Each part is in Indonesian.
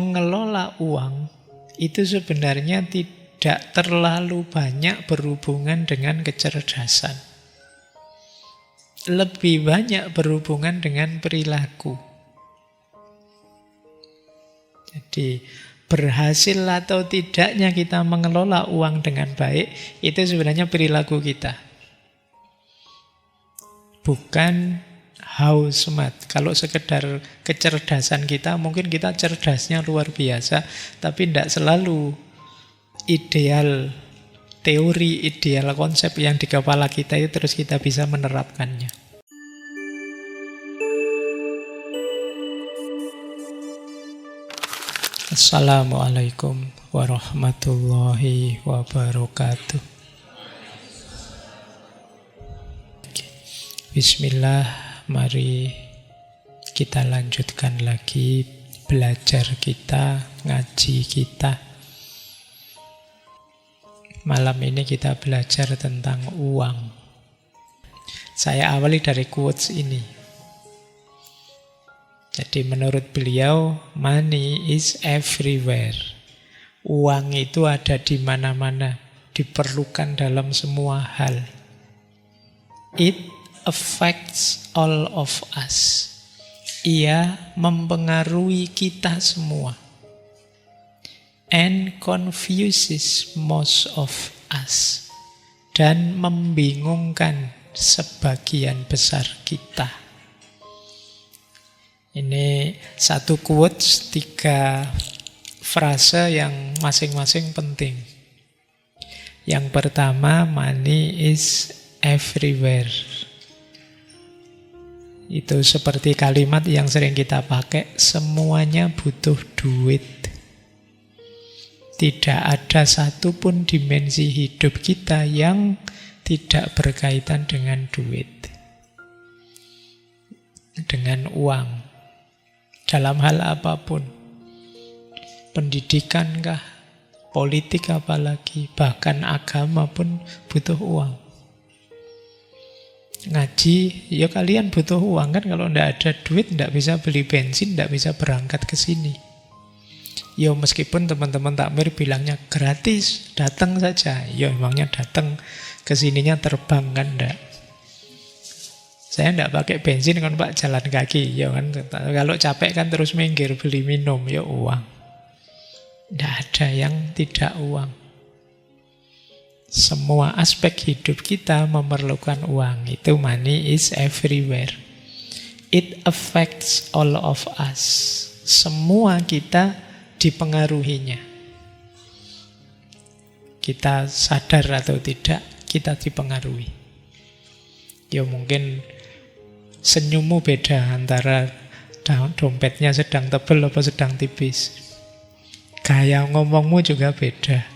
mengelola uang itu sebenarnya tidak terlalu banyak berhubungan dengan kecerdasan. Lebih banyak berhubungan dengan perilaku. Jadi berhasil atau tidaknya kita mengelola uang dengan baik itu sebenarnya perilaku kita. Bukan how smart. Kalau sekedar kecerdasan kita, mungkin kita cerdasnya luar biasa, tapi tidak selalu ideal teori, ideal konsep yang di kepala kita itu terus kita bisa menerapkannya. Assalamualaikum warahmatullahi wabarakatuh. Bismillah, mari kita lanjutkan lagi belajar kita, ngaji kita. Malam ini kita belajar tentang uang. Saya awali dari quotes ini. Jadi menurut beliau, money is everywhere. Uang itu ada di mana-mana, diperlukan dalam semua hal. It affects all of us. Ia mempengaruhi kita semua. And confuses most of us. Dan membingungkan sebagian besar kita. Ini satu quotes, 3 frase yang masing-masing penting. Yang pertama, money is everywhere. Itu seperti kalimat yang sering kita pakai, semuanya butuh duit. Tidak ada satupun dimensi hidup kita yang tidak berkaitan dengan duit. Dengan uang. Dalam hal apapun. Pendidikan kah? Politik apalagi? Bahkan agama pun butuh uang. Ngaji, ya kalian butuh uang kan. Kalau tidak ada duit, tidak bisa beli bensin, tidak bisa berangkat ke sini. Ya meskipun teman-teman takmir bilangnya gratis, datang saja. Ya emangnya datang ke sininya terbang kan enggak. Saya tidak pakai bensin kan Pak, jalan kaki. Ya kan, kalau capek kan terus minggir beli minum, ya uang. Tidak ada yang tidak uang. Semua aspek hidup kita memerlukan uang. Itu money is everywhere. It affects all of us. Semua kita dipengaruhinya. Kita sadar atau tidak, kita dipengaruhi. Ya mungkin senyummu beda antara dompetnya sedang tebal atau sedang tipis. Gaya ngomongmu juga beda.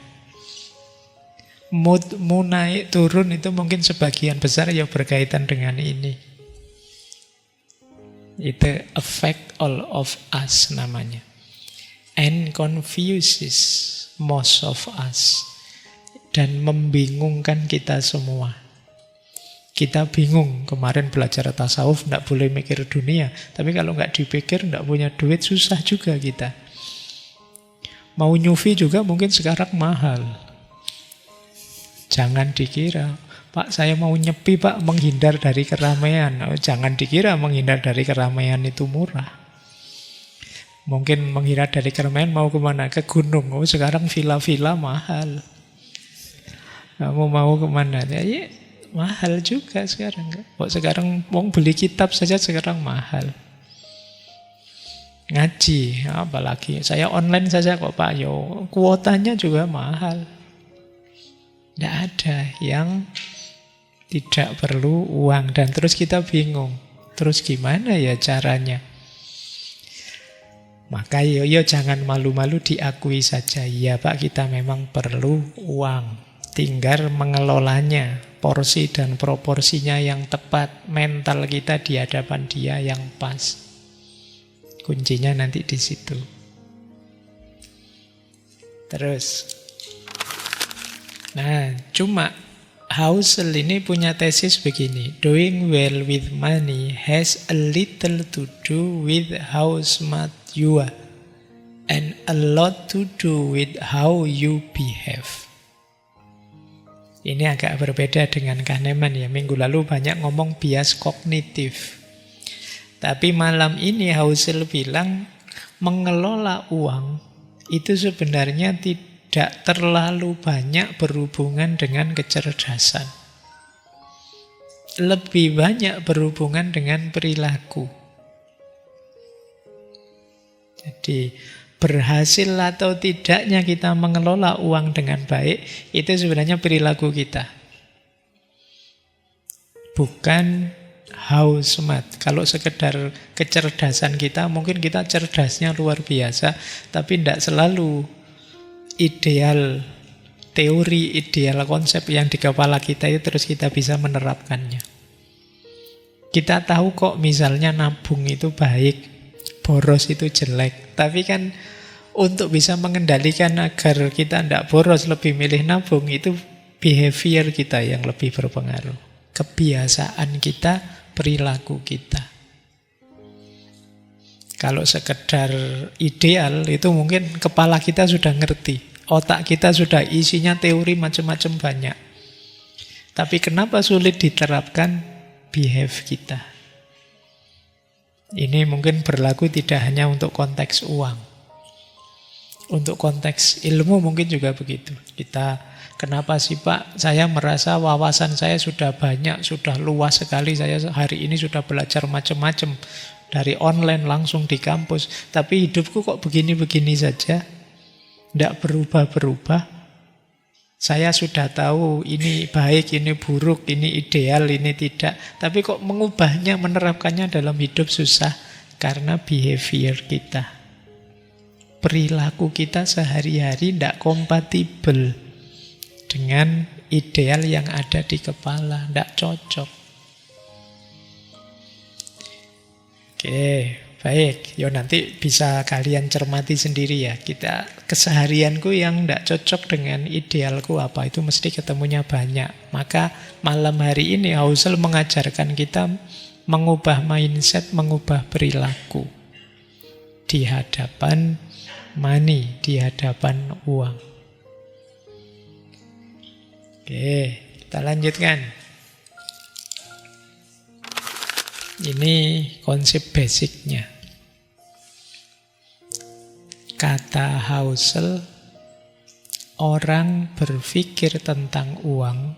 Moodmu naik turun itu mungkin sebagian besar ya berkaitan dengan ini. Itu affect all of us namanya. And confuses most of us. Dan membingungkan kita semua. Kita bingung, kemarin belajar tasawuf tidak boleh mikir dunia. Tapi kalau nggak dipikir, tidak punya duit, susah juga kita. Mau nyufi juga mungkin sekarang mahal. Jangan dikira, Pak saya mau nyepi Pak, menghindar dari keramaian. Oh, jangan dikira menghindar dari keramaian itu murah. Mungkin menghindar dari keramaian mau kemana? Ke gunung. Oh sekarang villa-villa mahal. Kamu mau kemana? Ya, mahal juga sekarang. Kok sekarang mau beli kitab saja sekarang mahal. Ngaji, apalagi. Saya online saja kok Pak. Yo, kuotanya juga mahal. Tidak ada yang tidak perlu uang. Dan terus kita bingung. Terus gimana ya caranya? Maka yo jangan malu-malu diakui saja. Ya Pak kita memang perlu uang. Tinggal mengelolanya. Porsi dan proporsinya yang tepat, mental kita di hadapan dia yang pas. Kuncinya nanti di situ. Terus, nah, cuma Housel ini punya tesis begini: doing well with money has a little to do with how smart you are and a lot to do with how you behave. Ini agak berbeda dengan Kahneman ya. Minggu lalu banyak ngomong bias kognitif. Tapi malam ini Husserl bilang mengelola uang itu sebenarnya tidak terlalu banyak berhubungan dengan kecerdasan. Lebih banyak berhubungan dengan perilaku. Jadi berhasil atau tidaknya kita mengelola uang dengan baik itu sebenarnya perilaku kita. Bukan how smart. Kalau sekedar kecerdasan kita, mungkin kita cerdasnya luar biasa, tapi tidak selalu ideal teori, ideal konsep yang di kepala kita itu terus kita bisa menerapkannya. Kita tahu kok misalnya nabung itu baik, boros itu jelek. Tapi kan untuk bisa mengendalikan agar kita tidak boros lebih milih nabung, itu behavior kita yang lebih berpengaruh. Kebiasaan kita, perilaku kita. Kalau sekedar ideal itu mungkin kepala kita sudah ngerti. Otak kita sudah isinya teori macam-macam banyak. Tapi kenapa sulit diterapkan? Behave kita. Ini mungkin berlaku tidak hanya untuk konteks uang. Untuk konteks ilmu mungkin juga begitu. Kenapa sih Pak, saya merasa wawasan saya sudah banyak, sudah luas sekali. Saya hari ini sudah belajar macam-macam. Dari online langsung di kampus. Tapi hidupku kok begini-begini saja. Tidak berubah-berubah. Saya sudah tahu ini baik, ini buruk, ini ideal, ini tidak. Tapi kok mengubahnya, menerapkannya dalam hidup susah. Karena behavior kita. Perilaku kita sehari-hari tidak kompatibel dengan ideal yang ada di kepala. Tidak cocok. Oke, baik. Yo nanti bisa kalian cermati sendiri ya. Keseharianku yang tidak cocok dengan idealku apa, itu mesti ketemunya banyak. Maka malam hari ini Husserl mengajarkan kita mengubah mindset, mengubah perilaku di hadapan money, di hadapan uang. Oke, kita lanjutkan. Ini konsep basicnya. Kata Husserl, orang berpikir tentang uang,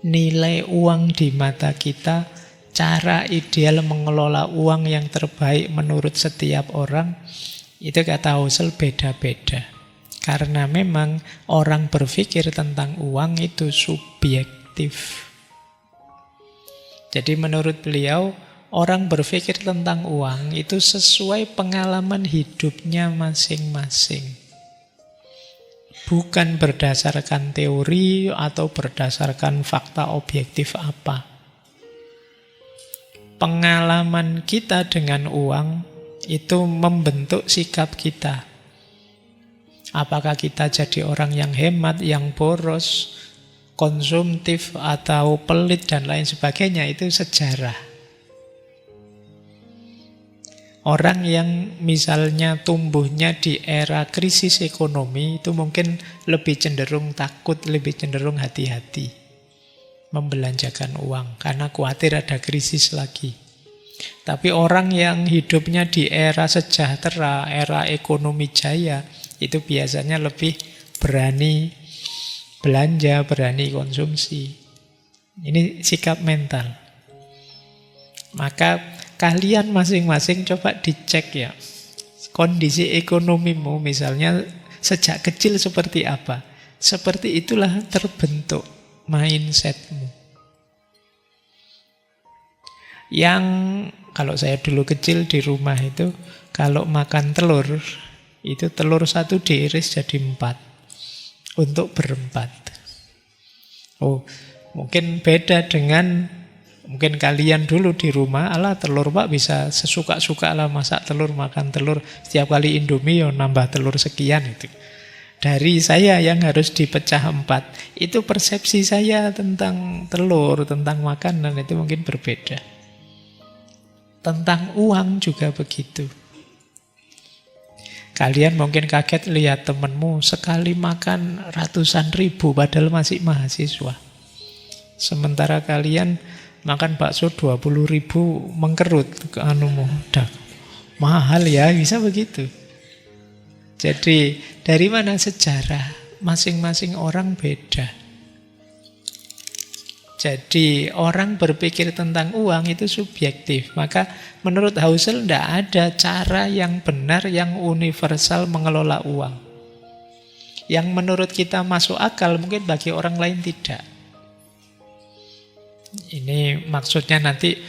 nilai uang di mata kita, cara ideal mengelola uang yang terbaik menurut setiap orang, itu kata Husserl beda-beda. Karena memang orang berpikir tentang uang itu subjektif. Jadi menurut beliau, orang berpikir tentang uang itu sesuai pengalaman hidupnya masing-masing. Bukan berdasarkan teori atau berdasarkan fakta objektif apa. Pengalaman kita dengan uang itu membentuk sikap kita. Apakah kita jadi orang yang hemat, yang boros, konsumtif, atau pelit, dan lain sebagainya, itu sejarah. Orang yang misalnya tumbuhnya di era krisis ekonomi itu mungkin lebih cenderung takut, lebih cenderung hati-hati membelanjakan uang karena khawatir ada krisis lagi. Tapi orang yang hidupnya di era sejahtera, era ekonomi jaya, itu biasanya lebih berani belanja, berani konsumsi. Ini sikap mental. Maka kalian masing-masing coba dicek ya. Kondisi ekonomimu misalnya sejak kecil seperti apa. Seperti itulah terbentuk mindsetmu. Yang kalau saya dulu kecil di rumah itu, kalau makan telur, itu telur satu diiris jadi 4 untuk berempat. Oh, mungkin beda dengan mungkin kalian dulu di rumah, alah telur Pak bisa sesuka-suka lah masak telur, makan telur. Setiap kali Indomie ya nambah telur sekian itu. Dari saya yang harus dipecah 4. Itu persepsi saya tentang telur, tentang makanan itu mungkin berbeda. Tentang uang juga begitu. Kalian mungkin kaget lihat temenmu sekali makan ratusan ribu padahal masih mahasiswa. Sementara kalian makan bakso 20.000 mengkerut ke anumu. Dah, mahal ya, bisa begitu. Jadi dari mana sejarah? Masing-masing orang beda. Jadi orang berpikir tentang uang itu subjektif. Maka menurut Husserl tidak ada cara yang benar, yang universal mengelola uang. Yang menurut kita masuk akal mungkin bagi orang lain tidak. Ini maksudnya nanti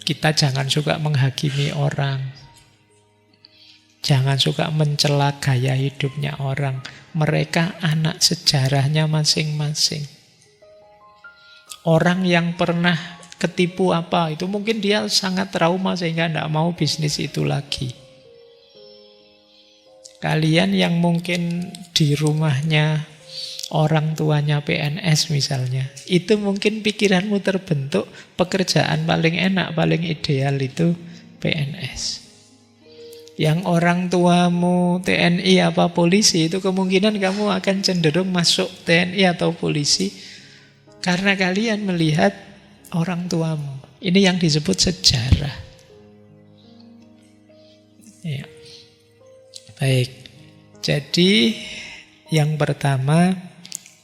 kita jangan suka menghakimi orang. Jangan suka mencela gaya hidupnya orang. Mereka anak sejarahnya masing-masing. Orang yang pernah ketipu apa, itu mungkin dia sangat trauma sehingga tidak mau bisnis itu lagi. Kalian yang mungkin di rumahnya orang tuanya PNS misalnya, itu mungkin pikiranmu terbentuk pekerjaan paling enak, paling ideal itu PNS. Yang orang tuamu TNI apa polisi, itu kemungkinan kamu akan cenderung masuk TNI atau polisi karena kalian melihat orang tuamu. Ini yang disebut sejarah. Ya. Baik. Jadi yang pertama,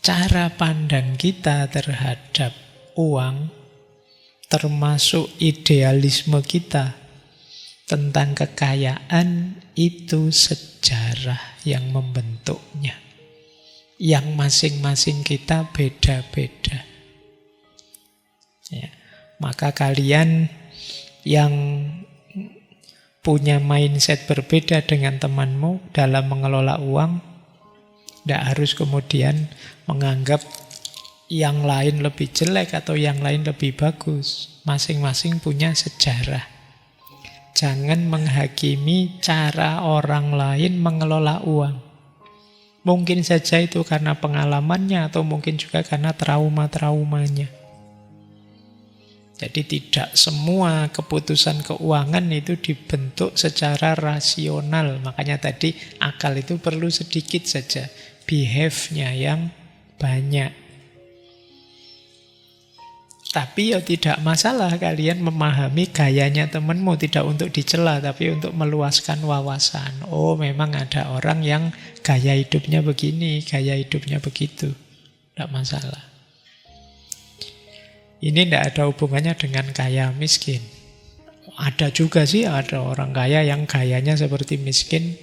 cara pandang kita terhadap uang, termasuk idealisme kita tentang kekayaan, itu sejarah yang membentuknya. Yang masing-masing kita beda-beda. Ya. Maka kalian yang punya mindset berbeda dengan temanmu dalam mengelola uang, tidak harus kemudian menganggap yang lain lebih jelek atau yang lain lebih bagus. Masing-masing punya sejarah. Jangan menghakimi cara orang lain mengelola uang. Mungkin saja itu karena pengalamannya atau mungkin juga karena trauma-traumanya. Jadi tidak semua keputusan keuangan itu dibentuk secara rasional. Makanya tadi akal itu perlu sedikit saja. Behave-nya yang banyak. Tapi ya tidak masalah kalian memahami gayanya temanmu, tidak untuk dicela tapi untuk meluaskan wawasan. Oh, memang ada orang yang gaya hidupnya begini, gaya hidupnya begitu. Tidak masalah. Ini tidak ada hubungannya dengan kaya miskin. Ada juga sih, ada orang kaya yang gayanya seperti miskin.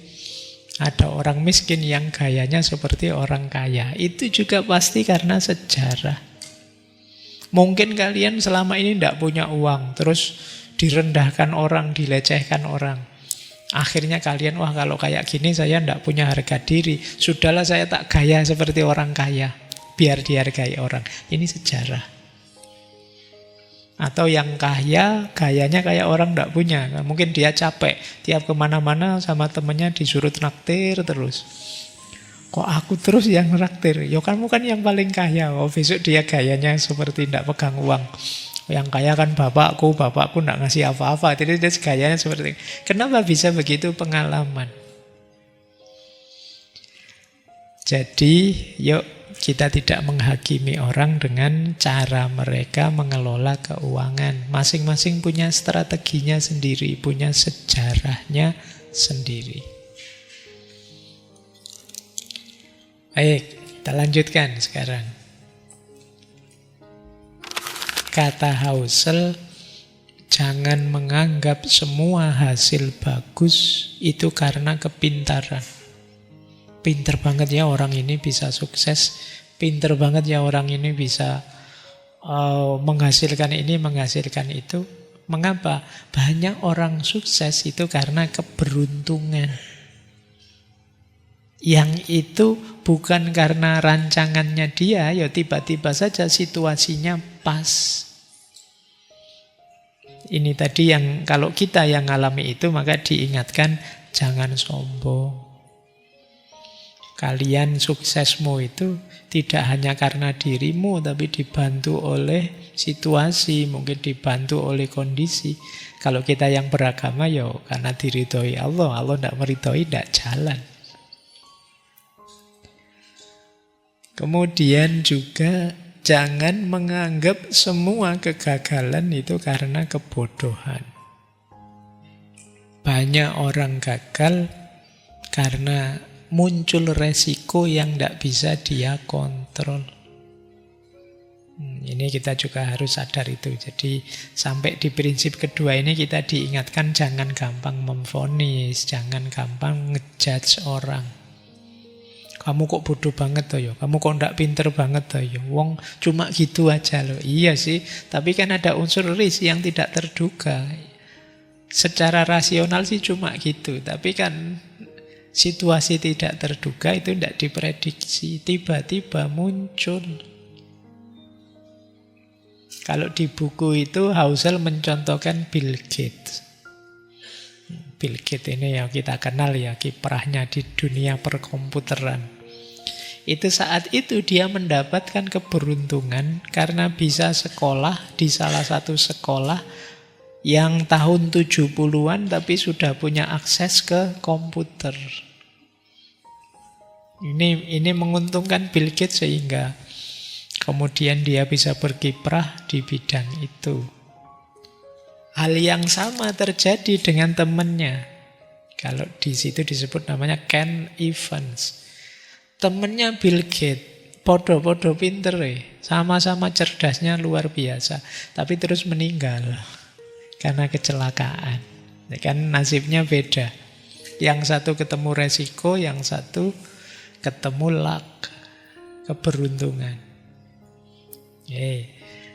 Ada orang miskin yang gayanya seperti orang kaya. Itu juga pasti karena sejarah. Mungkin kalian selama ini tidak punya uang, terus direndahkan orang, dilecehkan orang. Akhirnya kalian, wah kalau kayak gini saya tidak punya harga diri. Sudahlah saya tak gaya seperti orang kaya, biar dihargai orang. Ini sejarah. Atau yang kaya, gayanya kayak orang tidak punya. Mungkin dia capek, tiap kemana-mana sama temennya disuruh traktir terus. Kok aku terus yang traktir? Ya kamu kan yang paling kaya. Oh, besok dia gayanya seperti tidak pegang uang. Yang kaya kan bapakku tidak ngasih apa-apa. Jadi dia gayanya seperti itu. Kenapa bisa begitu? Pengalaman. Jadi yuk kita tidak menghakimi orang dengan cara mereka mengelola keuangan. Masing-masing punya strateginya sendiri, punya sejarahnya sendiri. Baik, kita lanjutkan sekarang. Kata Husserl, jangan menganggap semua hasil bagus itu karena kepintaran. Pinter banget ya orang ini bisa sukses, pinter banget ya orang ini bisa menghasilkan ini, menghasilkan itu. Mengapa? Banyak orang sukses itu karena keberuntungan. Yang itu bukan karena rancangannya dia, ya tiba-tiba saja situasinya pas. Ini tadi yang kalau kita yang ngalami itu maka diingatkan jangan sombong. Kalian suksesmu itu tidak hanya karena dirimu, tapi dibantu oleh situasi, mungkin dibantu oleh kondisi. Kalau kita yang beragama, ya karena diridhoi Allah. Allah tidak meridhoi, tidak jalan. Kemudian juga jangan menganggap semua kegagalan itu karena kebodohan. Banyak orang gagal karena muncul resiko yang tidak bisa dia kontrol. Ini kita juga harus sadar itu. Jadi sampai di prinsip kedua ini kita diingatkan jangan gampang memvonis, jangan gampang ngejudge orang. Kamu kok bodoh banget toh ya? Kamu kok ndak pinter banget toh ya? Wong cuma gitu aja loh. Iya sih, tapi kan ada unsur risk yang tidak terduga. Secara rasional sih cuma gitu, tapi kan situasi tidak terduga itu tidak diprediksi, tiba-tiba muncul. Kalau di buku itu Housel mencontohkan Bill Gates. Bill Gates ini yang kita kenal ya, kiprahnya di dunia perkomputeran. Itu saat itu dia mendapatkan keberuntungan karena bisa sekolah di salah satu sekolah yang tahun 70-an tapi sudah punya akses ke komputer. Ini menguntungkan Bill Gates sehingga kemudian dia bisa berkiprah di bidang itu. Hal yang sama terjadi dengan temannya. Kalau di situ disebut namanya Ken Evans. Temannya Bill Gates, podo-podo pinter sama-sama cerdasnya luar biasa, tapi terus meninggal karena kecelakaan. Ya kan nasibnya beda. Yang satu ketemu resiko, yang satu ketemu luck, keberuntungan.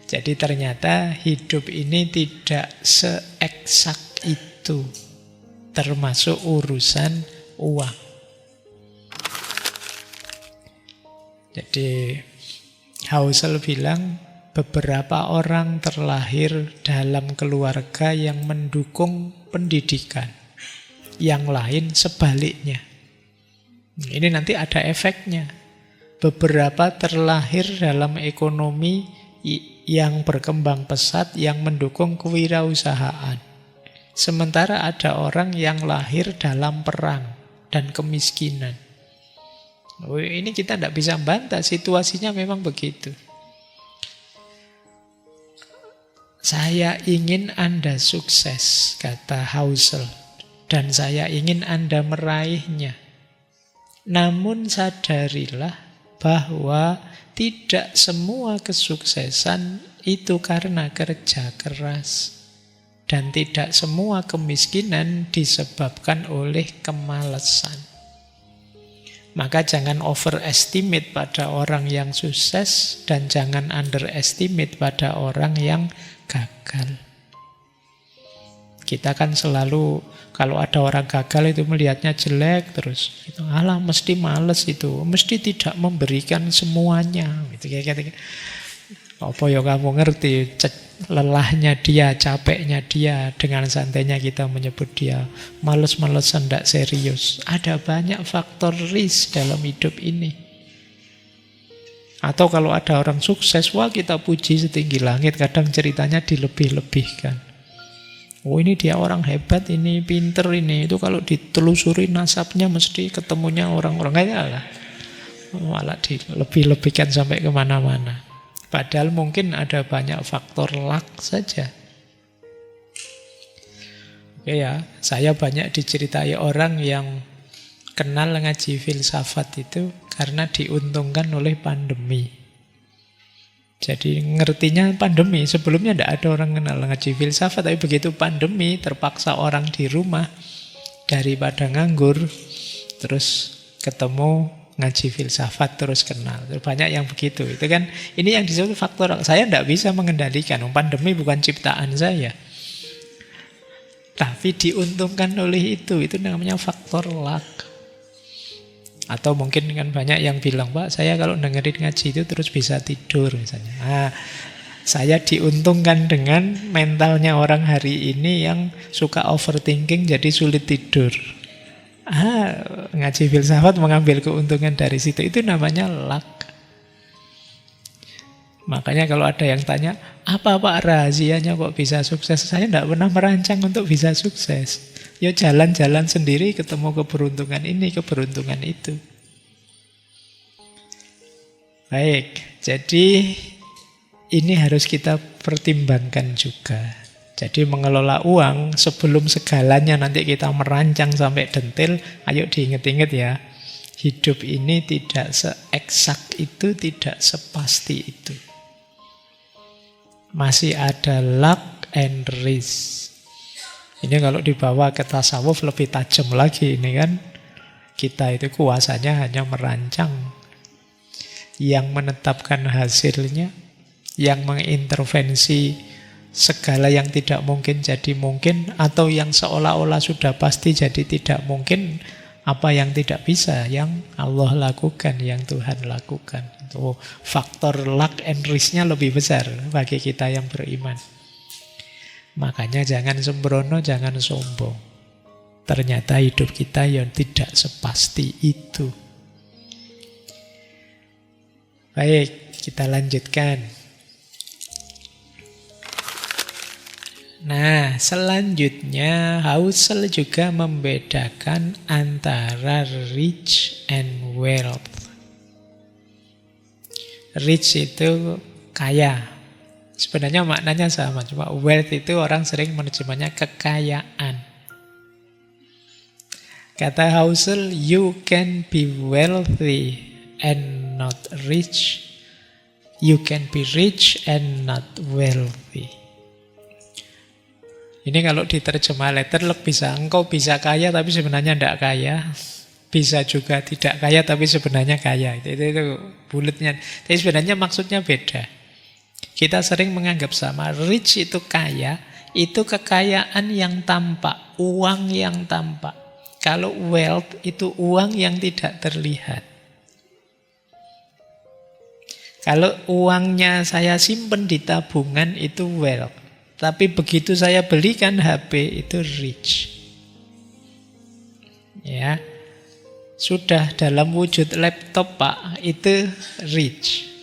Jadi ternyata hidup ini tidak seeksak itu, termasuk urusan uang. Jadi Housel bilang beberapa orang terlahir dalam keluarga yang mendukung pendidikan, yang lain sebaliknya. Ini nanti ada efeknya. Beberapa terlahir dalam ekonomi yang berkembang pesat, yang mendukung kewirausahaan. Sementara ada orang yang lahir dalam perang dan kemiskinan. Ini kita tidak bisa bantah, situasinya memang begitu. Saya ingin Anda sukses, kata Housel, dan saya ingin Anda meraihnya. Namun sadarilah bahwa tidak semua kesuksesan itu karena kerja keras. Dan tidak semua kemiskinan disebabkan oleh kemalasan. Maka jangan overestimate pada orang yang sukses dan jangan underestimate pada orang yang gagal. Kita kan selalu kalau ada orang gagal itu melihatnya jelek terus. Alah mesti males itu, mesti tidak memberikan semuanya. Gitu. Apa ya kamu ngerti lelahnya dia, capeknya dia, dengan santainya kita menyebut dia males-malesan, tidak serius. Ada banyak faktor risk dalam hidup ini. Atau kalau ada orang sukses, wah kita puji setinggi langit, kadang ceritanya dilebih-lebihkan. Oh ini dia orang hebat, ini pinter ini, itu kalau ditelusuri nasabnya mesti ketemunya orang-orang kaya lah. Malah dilebih-lebihkan sampai kemana-mana. Padahal mungkin ada banyak faktor luck saja. Oke ya, saya banyak diceritai orang yang kenal ngaji filsafat itu karena diuntungkan oleh pandemi. Jadi ngertinya pandemi, sebelumnya tidak ada orang kenal ngaji filsafat, tapi begitu pandemi terpaksa orang di rumah, daripada nganggur, terus ketemu ngaji filsafat terus kenal. Banyak yang begitu. Itu kan ini yang disebut faktor. Saya tidak bisa mengendalikan. Pandemi bukan ciptaan saya. Tapi diuntungkan oleh itu. Itu namanya faktor luck. Atau mungkin kan banyak yang bilang, Pak, saya kalau dengerin ngaji itu terus bisa tidur misalnya. Nah, saya diuntungkan dengan mentalnya orang hari ini yang suka overthinking jadi sulit tidur. Ngaji filsafat mengambil keuntungan dari situ. Itu namanya luck. Makanya kalau ada yang tanya, apa Pak rahasianya kok bisa sukses? Saya tidak pernah merancang untuk bisa sukses. Ya jalan-jalan sendiri ketemu keberuntungan ini, keberuntungan itu. Baik, jadi ini harus kita pertimbangkan juga. Jadi mengelola uang sebelum segalanya nanti kita merancang sampai detail, ayo diingat-ingat ya. Hidup ini tidak seeksak itu, tidak sepasti itu. Masih ada luck and risk. Ini kalau dibawa ke tasawuf lebih tajam lagi ini kan. Kita itu kuasanya hanya merancang. Yang menetapkan hasilnya, yang mengintervensi segala yang tidak mungkin jadi mungkin, atau yang seolah-olah sudah pasti jadi tidak mungkin, apa yang tidak bisa, yang Allah lakukan, yang Tuhan lakukan. Itu faktor luck and risk-nya lebih besar bagi kita yang beriman. Makanya jangan sembrono, jangan sombong. Ternyata hidup kita yang tidak sepasti itu. Baik, kita lanjutkan. Nah, selanjutnya Husserl juga membedakan antara rich and wealth. Rich itu kaya. Sebenarnya maknanya sama, cuma wealth itu orang sering menerjemahnya kekayaan. Kata Husserl, you can be wealthy and not rich. You can be rich and not wealthy. Ini kalau diterjemah letter bisa, engkau bisa kaya tapi sebenarnya tidak kaya. Bisa juga tidak kaya tapi sebenarnya kaya. Itu bulatnya. Tapi sebenarnya maksudnya beda. Kita sering menganggap sama. Rich itu kaya, itu kekayaan yang tampak, uang yang tampak. Kalau wealth itu uang yang tidak terlihat. Kalau uangnya saya simpen di tabungan itu wealth. Tapi begitu saya belikan HP itu rich. Ya. Sudah dalam wujud laptop Pak, itu rich.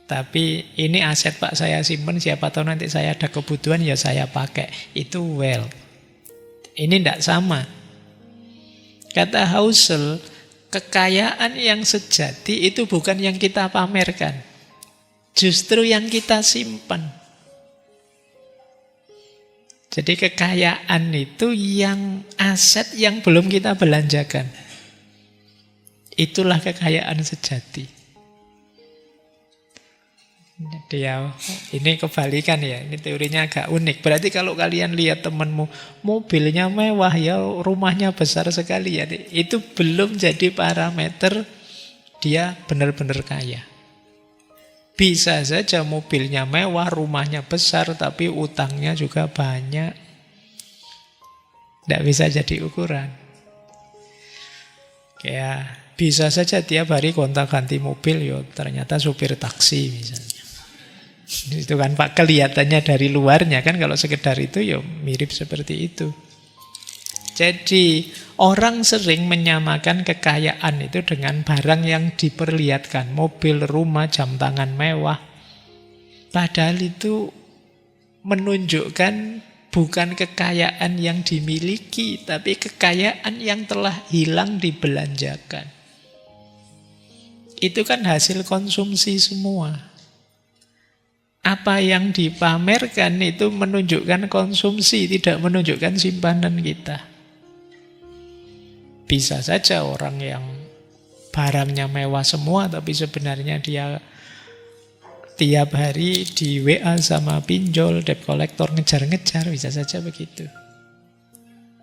Tapi ini aset Pak saya simpen, siapa tahu nanti saya ada kebutuhan ya saya pakai. Itu wealth. Ini tidak sama. Kata Husserl, kekayaan yang sejati itu bukan yang kita pamerkan. Justru yang kita simpan. Jadi kekayaan itu yang aset yang belum kita belanjakan. Itulah kekayaan sejati. Jadi ya, ini kebalikan ya. Ini teorinya agak unik. Berarti kalau kalian lihat temanmu mobilnya mewah ya, rumahnya besar sekali ya, itu belum jadi parameter dia benar-benar kaya. Bisa saja mobilnya mewah, rumahnya besar, tapi utangnya juga banyak. Tidak bisa jadi ukuran. Kayak bisa saja tiap hari gonta-ganti mobil, yo ternyata supir taksi misalnya. Itu kan Pak kelihatannya dari luarnya kan, kalau sekedar itu yo mirip seperti itu. Jadi orang sering menyamakan kekayaan itu dengan barang yang diperlihatkan, mobil, rumah, jam tangan mewah. Padahal itu menunjukkan bukan kekayaan yang dimiliki, tapi kekayaan yang telah hilang dibelanjakan. Itu kan hasil konsumsi semua. Apa yang dipamerkan itu menunjukkan konsumsi, tidak menunjukkan simpanan kita. Bisa saja orang yang barangnya mewah semua, tapi sebenarnya dia tiap hari di WA sama pinjol, debt collector ngejar-ngejar, bisa saja begitu.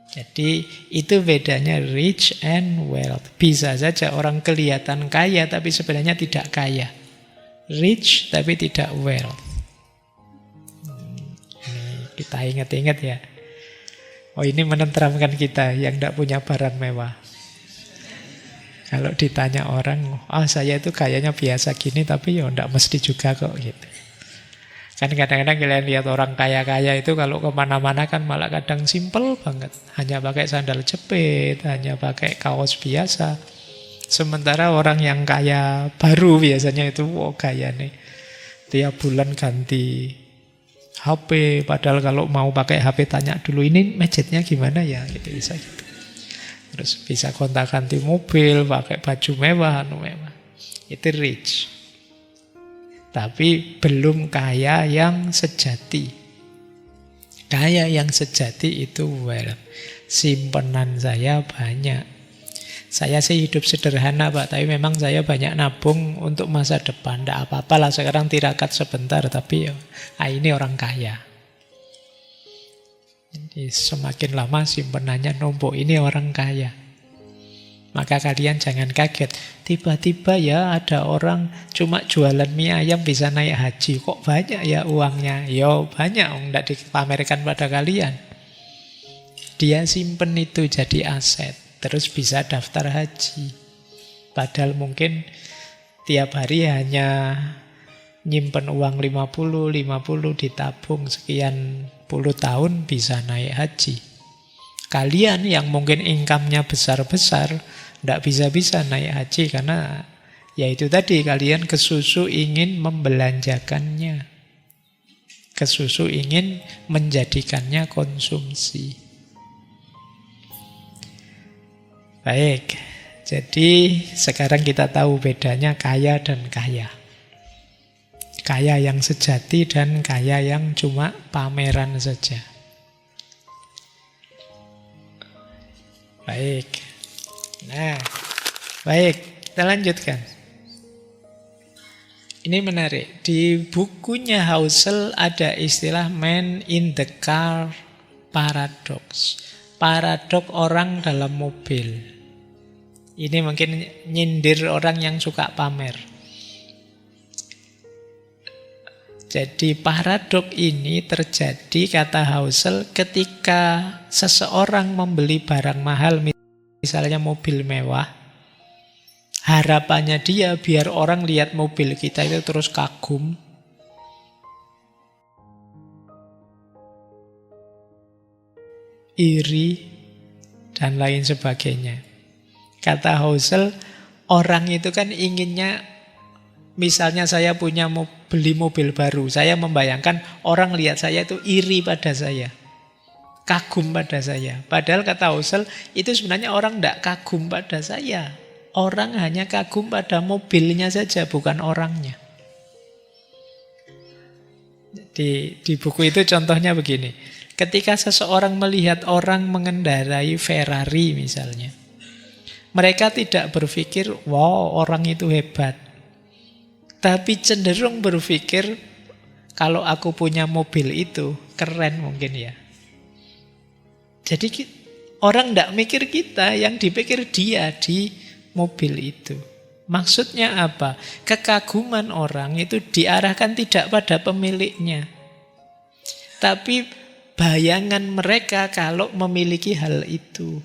Jadi itu bedanya rich and wealth. Bisa saja orang kelihatan kaya tapi sebenarnya tidak kaya. Rich tapi tidak wealth. Ini kita ingat-ingat ya. Oh, ini menenteramkan kita yang tidak punya barang mewah. Kalau ditanya orang, saya itu kayaknya biasa gini, tapi ya tidak mesti juga kok gitu. Kan kadang-kadang kalian lihat orang kaya-kaya itu kalau kemana-mana kan malah kadang simple banget. Hanya pakai sandal jepit, hanya pakai kaos biasa. Sementara orang yang kaya baru biasanya itu, gaya nih. Tiap bulan ganti HP, padahal kalau mau pakai HP tanya dulu, ini budgetnya gimana ya? Gitu, bisa gitu. Terus bisa gonta-ganti mobil, pakai baju mewah, mewah. Itu rich. Tapi belum kaya yang sejati. Kaya yang sejati itu simpenan saya banyak. Saya sih hidup sederhana Pak, tapi memang saya banyak nabung untuk masa depan. Tidak apa-apa lah sekarang tirakat sebentar, tapi ini orang kaya. Jadi semakin lama simpenannya numpuk, ini orang kaya. Maka kalian jangan kaget, tiba-tiba ya ada orang cuma jualan mie ayam bisa naik haji. Kok banyak ya uangnya? Ya banyak, tidak dipamerkan pada kalian. Dia simpen itu jadi aset, terus bisa daftar haji. Padahal mungkin tiap hari hanya nyimpen uang 50 ditabung sekian puluh tahun bisa naik haji. Kalian yang mungkin income-nya besar-besar tidak bisa-bisa naik haji karena ya itu tadi, kalian kesusu ingin membelanjakannya. Kesusu ingin menjadikannya konsumsi. Baik, jadi sekarang kita tahu bedanya kaya dan kaya. Kaya yang sejati dan kaya yang cuma pameran saja. Baik. Nah, baik, kita lanjutkan. Ini menarik. Di bukunya Husserl ada istilah man in the car paradox. Paradok orang dalam mobil. Ini mungkin nyindir orang yang suka pamer. Jadi paradok ini terjadi, kata Husserl, ketika seseorang membeli barang mahal, misalnya mobil mewah, harapannya dia biar orang lihat mobil kita itu terus kagum, iri, dan lain sebagainya. Kata Husserl, orang itu kan inginnya, misalnya saya beli mobil baru, saya membayangkan orang lihat saya itu iri pada saya, kagum pada saya. Padahal kata Husserl, itu sebenarnya orang tidak kagum pada saya. Orang hanya kagum pada mobilnya saja, bukan orangnya. Di buku itu contohnya begini. Ketika seseorang melihat orang mengendarai Ferrari misalnya, mereka tidak berpikir, wow orang itu hebat. Tapi cenderung berpikir, kalau aku punya mobil itu, keren mungkin ya. Jadi orang tidak mikir kita, yang dipikir dia di mobil itu. Maksudnya apa? Kekaguman orang itu diarahkan tidak pada pemiliknya, tapi bayangan mereka kalau memiliki hal itu.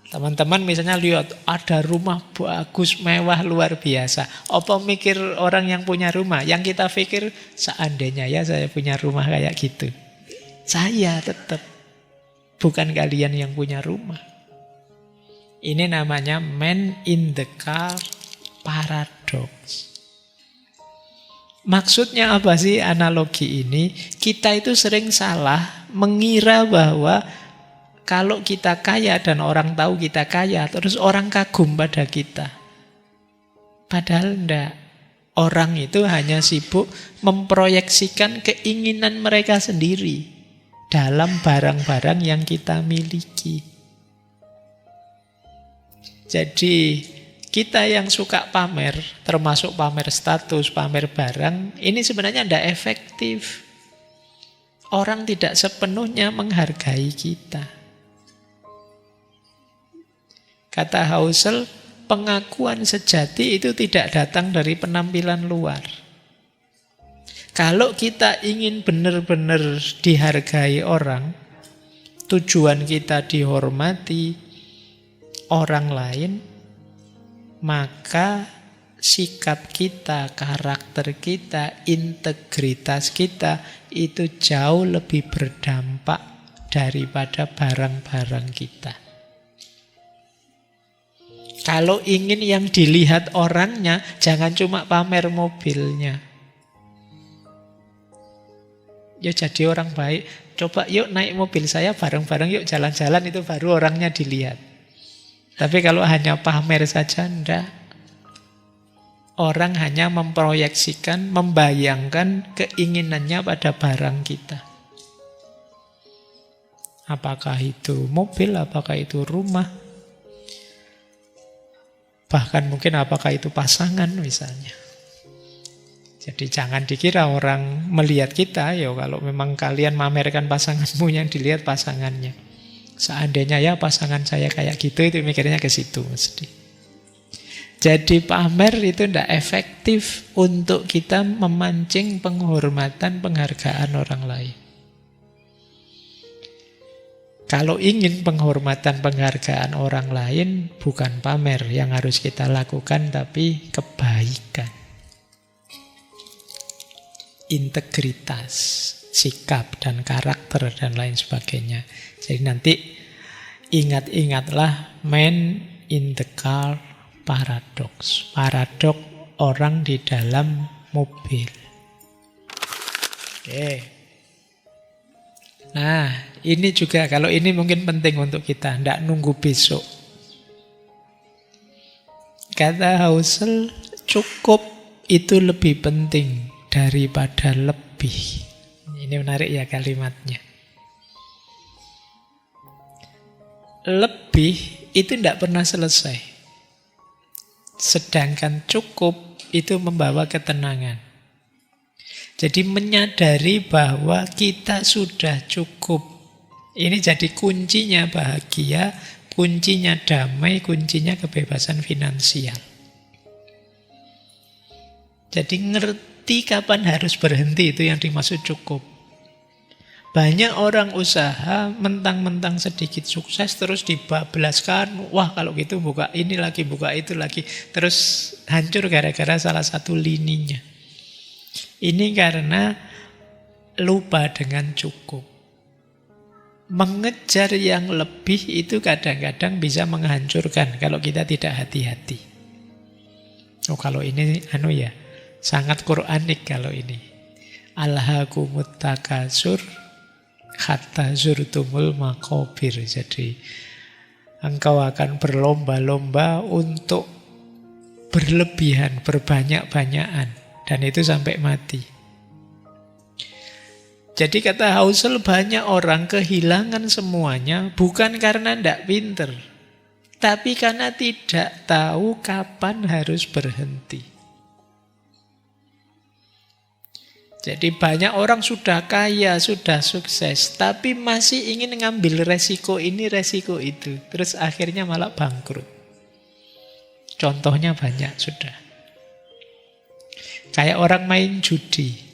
Teman-teman misalnya lihat ada rumah bagus, mewah, luar biasa. Apa mikir orang yang punya rumah? Yang kita pikir, seandainya ya saya punya rumah kayak gitu. Saya tetap, bukan kalian yang punya rumah. Ini namanya man in the car paradox. Maksudnya apa sih analogi ini? Kita itu sering salah mengira bahwa kalau kita kaya dan orang tahu kita kaya, terus orang kagum pada kita. Padahal enggak. Orang itu hanya sibuk memproyeksikan keinginan mereka sendiri dalam barang-barang yang kita miliki. Jadi kita yang suka pamer, termasuk pamer status, pamer barang, ini sebenarnya tidak efektif. Orang tidak sepenuhnya menghargai kita. Kata Husserl, pengakuan sejati itu tidak datang dari penampilan luar. Kalau kita ingin benar-benar dihargai orang, tujuan kita dihormati orang lain, maka sikap kita, karakter kita, integritas kita itu jauh lebih berdampak daripada barang-barang kita. Kalau ingin yang dilihat orangnya, jangan cuma pamer mobilnya. Yuk jadi orang baik, coba yuk naik mobil saya bareng-bareng, yuk jalan-jalan, itu baru orangnya dilihat. Tapi kalau hanya pamer saja, enggak. Orang hanya memproyeksikan, membayangkan keinginannya pada barang kita. Apakah itu mobil, apakah itu rumah, bahkan mungkin apakah itu pasangan misalnya. Jadi jangan dikira orang melihat kita, ya kalau memang kalian mamerkan pasanganmu, yang dilihat pasangannya. Seandainya ya pasangan saya kayak gitu, itu mikirnya ke situ mesti. Jadi pamer itu tidak efektif untuk kita memancing penghormatan, penghargaan orang lain. Kalau ingin penghormatan, penghargaan orang lain, bukan pamer yang harus kita lakukan, tapi kebaikan. Integritas, sikap dan karakter dan lain sebagainya. Jadi nanti ingat-ingatlah man in the car paradox. Paradoks orang di dalam mobil. Oke. Nah, ini juga, kalau ini mungkin penting untuk kita, tidak nunggu besok. Kata Husserl, cukup itu lebih penting daripada lebih. Ini menarik ya kalimatnya. Lebih itu tidak pernah selesai. Sedangkan cukup itu membawa ketenangan. Jadi menyadari bahwa kita sudah cukup. Ini jadi kuncinya bahagia, kuncinya damai, kuncinya kebebasan finansial. Jadi ngerti kapan harus berhenti, itu yang dimaksud cukup. Banyak orang usaha mentang-mentang sedikit sukses terus dibablaskan. Wah kalau gitu buka ini lagi, buka itu lagi. Terus hancur gara-gara salah satu lininya. Ini karena lupa dengan cukup. Mengejar yang lebih itu kadang-kadang bisa menghancurkan kalau kita tidak hati-hati. Oh kalau ini sangat Quranik kalau ini. Alhaakumut takasur hatta zurtumul maqabir. Jadi engkau akan berlomba-lomba untuk berlebihan, berbanyak-banyakan, dan itu sampai mati. Jadi kata Husserl, banyak orang kehilangan semuanya bukan karena tidak pinter, tapi karena tidak tahu kapan harus berhenti. Jadi banyak orang sudah kaya, sudah sukses, tapi masih ingin ngambil resiko ini, resiko itu. Terus akhirnya malah bangkrut. Contohnya banyak sudah. Kayak orang main judi.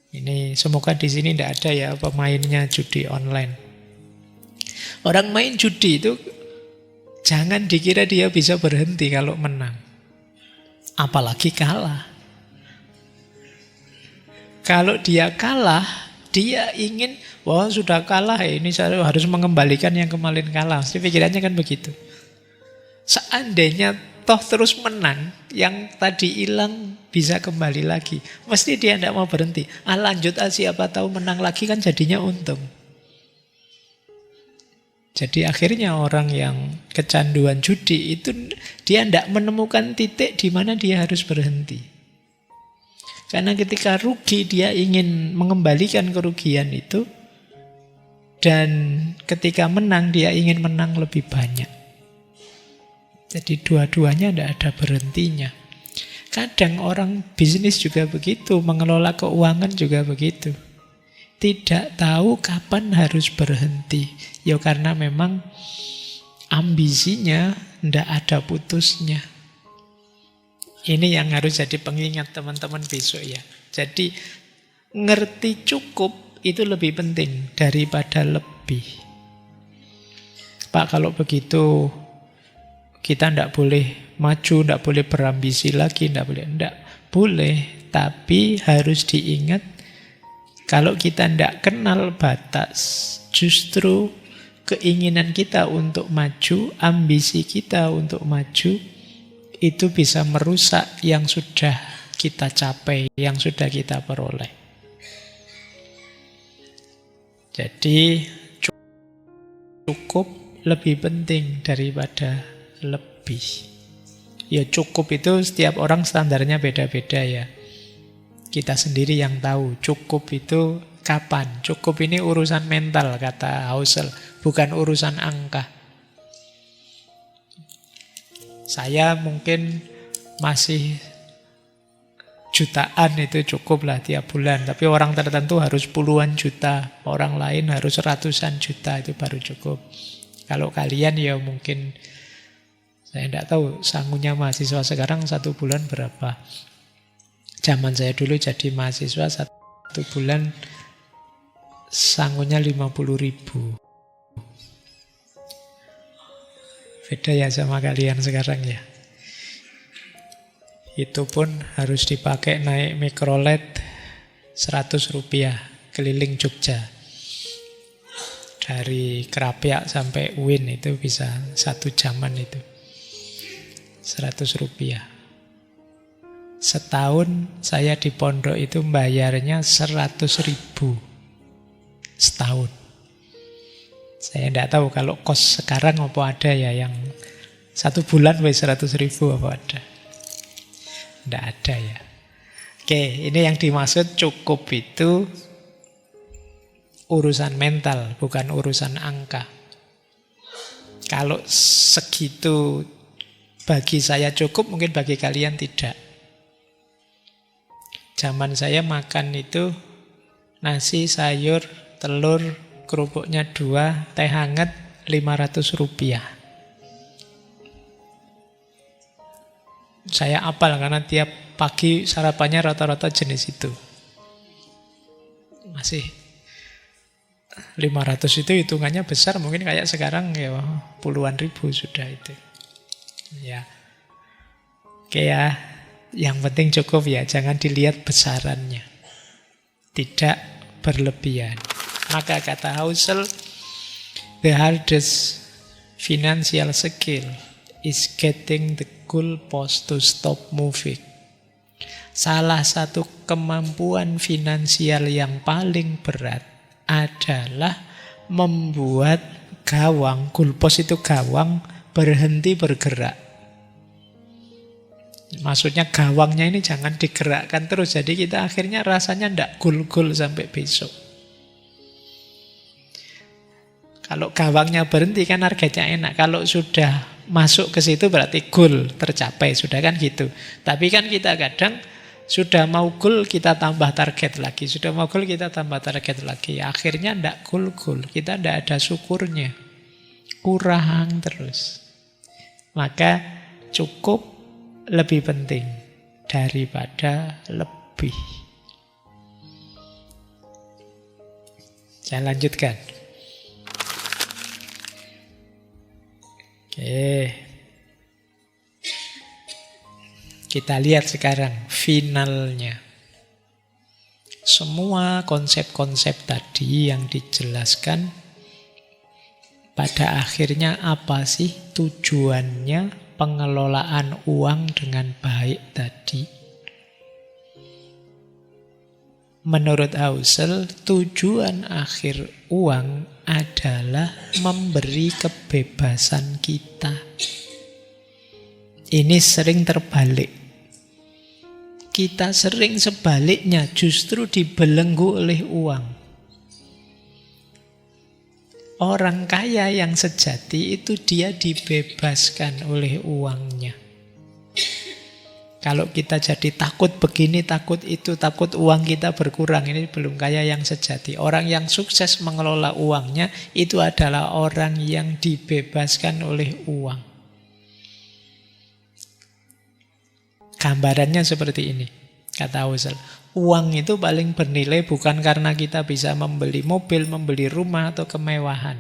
Ini semoga di sini tidak ada ya pemainnya judi online. Orang main judi itu jangan dikira dia bisa berhenti kalau menang. Apalagi kalah. Kalau dia kalah, dia ingin, wah sudah kalah, ini saya harus mengembalikan yang kemarin kalah. Pasti pikirannya kan begitu. Seandainya toh terus menang, yang tadi hilang bisa kembali lagi. Mesti dia tidak mau berhenti. Lanjut siapa tahu menang lagi kan jadinya untung. Jadi akhirnya orang yang kecanduan judi itu dia tidak menemukan titik di mana dia harus berhenti. Karena ketika rugi dia ingin mengembalikan kerugian itu, dan ketika menang dia ingin menang lebih banyak. Jadi dua-duanya tidak ada berhentinya. Kadang orang bisnis juga begitu, mengelola keuangan juga begitu. Tidak tahu kapan harus berhenti. Ya karena memang ambisinya tidak ada putusnya. Ini yang harus jadi pengingat teman-teman besok ya. Jadi ngerti cukup itu lebih penting daripada lebih. Pak kalau begitu kita tidak boleh maju, tidak boleh berambisi lagi, tidak boleh. Tidak boleh, tapi harus diingat kalau kita tidak kenal batas, justru keinginan kita untuk maju, ambisi kita untuk maju, itu bisa merusak yang sudah kita capai, yang sudah kita peroleh. Jadi cukup lebih penting daripada lebih. Ya cukup itu setiap orang standarnya beda-beda ya. Kita sendiri yang tahu cukup itu kapan. Cukup ini urusan mental kata Husserl, bukan urusan angka. Saya mungkin masih jutaan itu cukup lah tiap bulan. Tapi orang tertentu harus puluhan juta. Orang lain harus ratusan juta, itu baru cukup. Kalau kalian ya mungkin, saya tidak tahu sangunya mahasiswa sekarang satu bulan berapa. Zaman saya dulu jadi mahasiswa satu bulan sangunya 50.000. Beda ya sama kalian sekarang ya. Itu pun harus dipakai naik mikrolet 100 rupiah keliling Jogja. Dari Krapyak sampai UIN itu bisa 1 jaman itu. 100 rupiah. Setahun saya di pondok itu bayarnya 100.000 setahun. Saya tidak tahu kalau kos sekarang apa ada ya yang 1 bulan 100.000 apa ada. Tidak ada ya. Oke, ini yang dimaksud cukup itu urusan mental, bukan urusan angka. Kalau segitu bagi saya cukup, mungkin bagi kalian tidak. Zaman saya makan itu nasi, sayur, telur, kerupuknya 2, teh hangat 500 rupiah. Saya apal karena tiap pagi sarapannya rata-rata jenis itu. Masih 500 itu hitungannya besar, mungkin kayak sekarang ya puluhan ribu sudah itu. Ya. Oke ya, yang penting cukup ya, jangan dilihat besarannya. Tidak berlebihan. Maka kata Husserl, the hardest financial skill is getting the goalpost to stop moving. Salah satu kemampuan finansial yang paling berat adalah membuat gawang, goalpost itu gawang, berhenti bergerak. Maksudnya gawangnya ini jangan digerakkan terus. Jadi kita akhirnya rasanya tidak gol-gol sampai besok. Kalau gawangnya berhenti kan harganya enak. Kalau sudah masuk ke situ berarti goal tercapai. Sudah kan gitu. Tapi kan kita kadang sudah mau goal kita tambah target lagi. Sudah mau goal kita tambah target lagi. Akhirnya tidak goal-goal. Kita tidak ada syukurnya. Kurang terus. Maka cukup lebih penting daripada lebih. Saya lanjutkan. Oke. Kita lihat sekarang finalnya. Semua konsep-konsep tadi yang dijelaskan, pada akhirnya apa sih tujuannya pengelolaan uang dengan baik tadi? Menurut Husserl, tujuan akhir uang adalah memberi kebebasan kita. Ini sering terbalik. Kita sering sebaliknya justru dibelenggu oleh uang. Orang kaya yang sejati itu dia dibebaskan oleh uangnya. Kalau kita jadi takut begini, takut itu, takut uang kita berkurang, ini belum kaya yang sejati. Orang yang sukses mengelola uangnya itu adalah orang yang dibebaskan oleh uang. Gambarannya seperti ini, kata Husserl. Uang itu paling bernilai bukan karena kita bisa membeli mobil, membeli rumah atau kemewahan.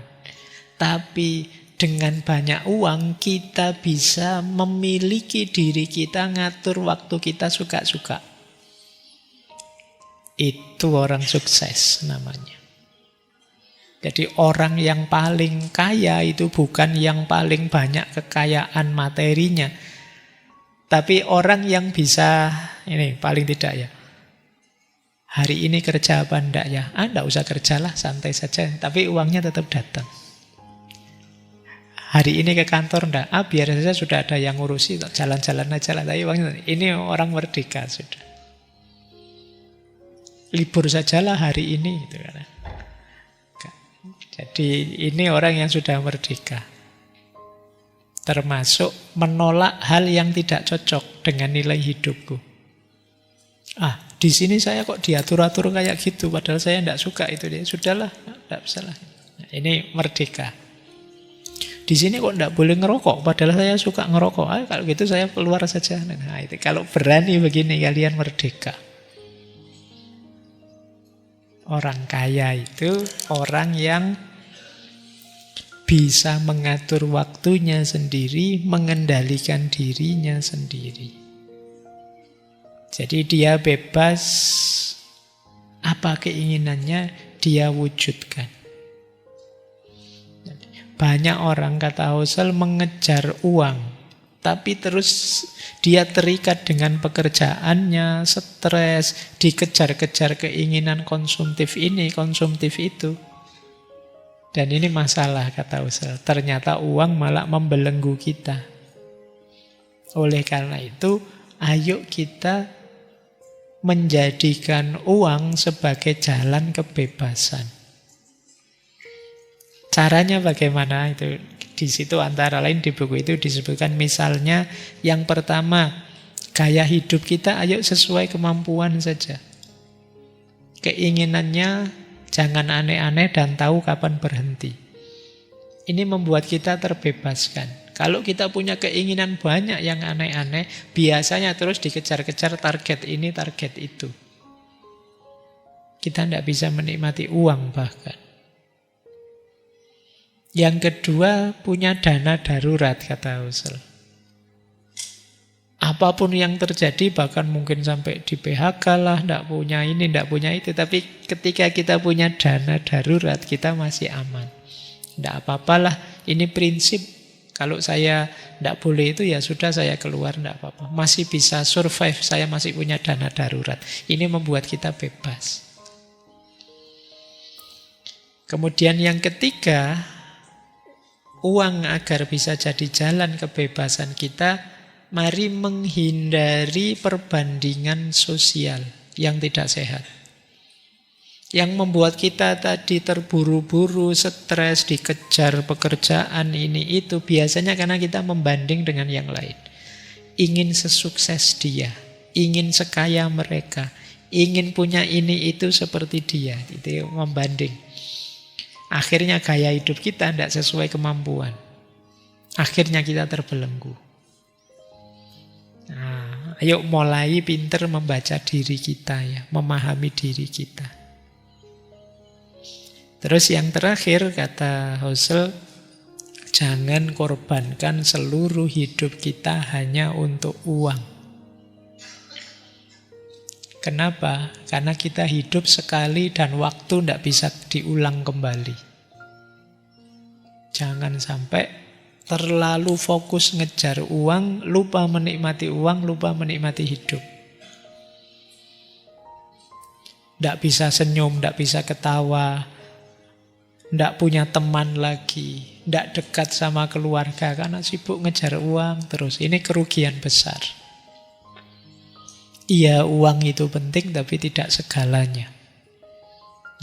Tapi Dengan banyak uang kita bisa memiliki diri kita, ngatur waktu kita suka-suka. Itu orang sukses namanya. Jadi orang yang paling kaya itu bukan yang paling banyak kekayaan materinya, tapi orang yang bisa, ini paling tidak ya, hari ini kerja apa enggak ya? Enggak usah kerjalah, santai saja, tapi uangnya tetap datang. Hari ini ke kantor enggak? Biar saja sudah ada yang ngurusi, jalan-jalan aja lah. Tapi ini orang merdeka sudah. Libur sajalah hari ini. Gitu kan. Jadi ini orang yang sudah merdeka. Termasuk menolak hal yang tidak cocok dengan nilai hidupku. Di sini saya kok diatur-atur kayak gitu, padahal saya enggak suka itu. Sudahlah, enggak salah. Nah, ini merdeka. Di sini kok enggak boleh ngerokok, padahal saya suka ngerokok. Kalau gitu saya keluar saja. Nah, itu kalau berani begini kalian merdeka. Orang kaya itu orang yang bisa mengatur waktunya sendiri, mengendalikan dirinya sendiri. Jadi dia bebas, apa keinginannya dia wujudkan. Banyak orang, kata Husserl, mengejar uang, tapi terus dia terikat dengan pekerjaannya, stres, dikejar-kejar keinginan konsumtif ini, konsumtif itu. Dan ini masalah, kata Husserl. Ternyata uang malah membelenggu kita. Oleh karena itu, ayo kita menjadikan uang sebagai jalan kebebasan. Caranya bagaimana? Itu di situ antara lain di buku itu disebutkan, misalnya yang pertama, gaya hidup kita ayo sesuai kemampuan saja. Keinginannya jangan aneh-aneh dan tahu kapan berhenti. Ini membuat kita terbebaskan. Kalau kita punya keinginan banyak yang aneh-aneh, biasanya terus dikejar-kejar target ini, target itu. Kita tidak bisa menikmati uang bahkan. Yang kedua, punya dana darurat, kata Husserl. Apapun yang terjadi, bahkan mungkin sampai di PHK lah, tidak punya ini, tidak punya itu. Tapi ketika kita punya dana darurat, kita masih aman. Tidak apa-apalah, ini prinsip. Kalau saya tidak boleh itu, ya sudah saya keluar, tidak apa-apa. Masih bisa survive, saya masih punya dana darurat. Ini membuat kita bebas. Kemudian yang ketiga, uang agar bisa jadi jalan kebebasan kita, mari menghindari perbandingan sosial yang tidak sehat. Yang membuat kita tadi terburu-buru, stres, dikejar pekerjaan ini itu, biasanya karena kita membanding dengan yang lain. Ingin sesukses dia, ingin sekaya mereka, ingin punya ini itu seperti dia. Itu membanding. Akhirnya gaya hidup kita tidak sesuai kemampuan. Akhirnya kita terbelenggu. Nah, ayo mulai pinter membaca diri kita ya, memahami diri kita. Terus yang terakhir, kata Husserl, jangan korbankan seluruh hidup kita hanya untuk uang. Kenapa? Karena kita hidup sekali dan waktu tidak bisa diulang kembali. Jangan sampai terlalu fokus ngejar uang, lupa menikmati uang, lupa menikmati hidup. Tidak bisa senyum, tidak bisa ketawa, tidak punya teman lagi, tidak dekat sama keluarga karena sibuk ngejar uang terus. Ini kerugian besar. Iya, uang itu penting tapi tidak segalanya.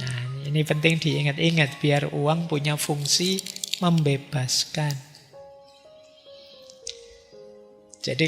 Nah, ini penting diingat-ingat biar uang punya fungsi membebaskan. Jadi